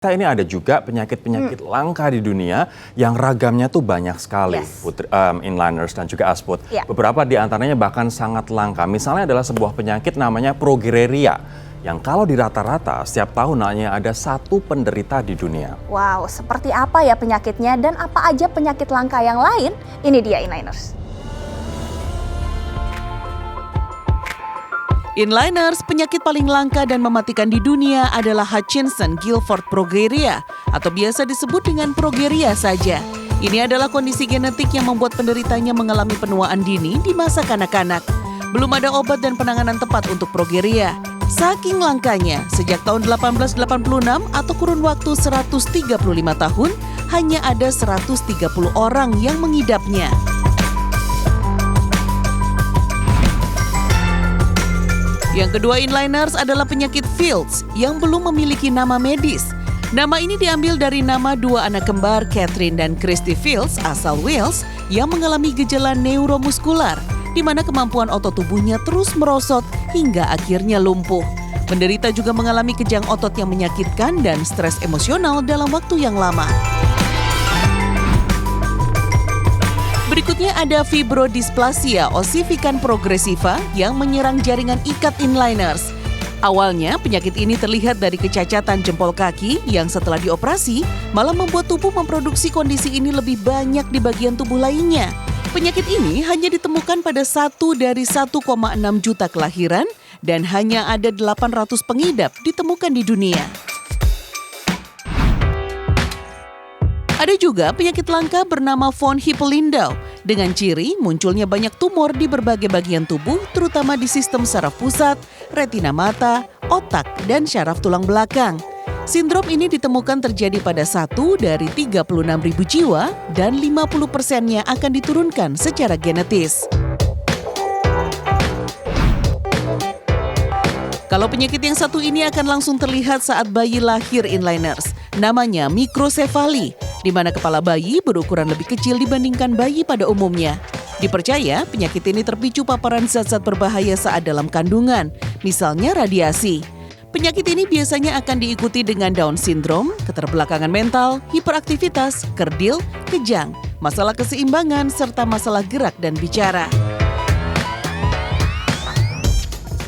Ini ada juga penyakit-penyakit langka di dunia yang ragamnya tuh banyak sekali, inliners dan juga Asput. Beberapa di antaranya bahkan sangat langka. Misalnya adalah sebuah penyakit namanya progeria, yang kalau di rata-rata setiap tahun hanya ada 1 penderita di dunia. Wow, seperti apa ya penyakitnya dan apa aja penyakit langka yang lain? Ini dia inliners. Inliners, penyakit paling langka dan mematikan di dunia adalah Hutchinson-Gilford progeria atau biasa disebut dengan progeria saja. Ini adalah kondisi genetik yang membuat penderitanya mengalami penuaan dini di masa kanak-kanak. Belum ada obat dan penanganan tepat untuk progeria. Saking langkanya, sejak tahun 1886 atau kurun waktu 135 tahun, hanya ada 130 orang yang mengidapnya. Yang kedua inliners adalah penyakit Fields yang belum memiliki nama medis. Nama ini diambil dari nama 2 anak kembar Catherine dan Christy Fields asal Wales yang mengalami gejala neuromuskular, di mana kemampuan otot tubuhnya terus merosot hingga akhirnya lumpuh. Penderita juga mengalami kejang otot yang menyakitkan dan stres emosional dalam waktu yang lama. Berikutnya ada fibrodysplasia ossificans progressiva yang menyerang jaringan ikat inliners. Awalnya penyakit ini terlihat dari kecacatan jempol kaki yang setelah dioperasi malah membuat tubuh memproduksi kondisi ini lebih banyak di bagian tubuh lainnya. Penyakit ini hanya ditemukan pada 1 dari 1,6 juta kelahiran dan hanya ada 800 pengidap ditemukan di dunia. Ada juga penyakit langka bernama von Hippel-Lindau dengan ciri munculnya banyak tumor di berbagai bagian tubuh, terutama di sistem saraf pusat, retina mata, otak, dan syaraf tulang belakang. Sindrom ini ditemukan terjadi pada 1 dari 36.000 jiwa dan 50%-nya akan diturunkan secara genetis. Kalau penyakit yang satu ini akan langsung terlihat saat bayi lahir inliners, namanya mikrosefali, di mana kepala bayi berukuran lebih kecil dibandingkan bayi pada umumnya. Dipercaya penyakit ini terpicu paparan zat-zat berbahaya saat dalam kandungan, misalnya radiasi. Penyakit ini biasanya akan diikuti dengan Down syndrome, keterbelakangan mental, hiperaktivitas, kerdil, kejang, masalah keseimbangan, serta masalah gerak dan bicara.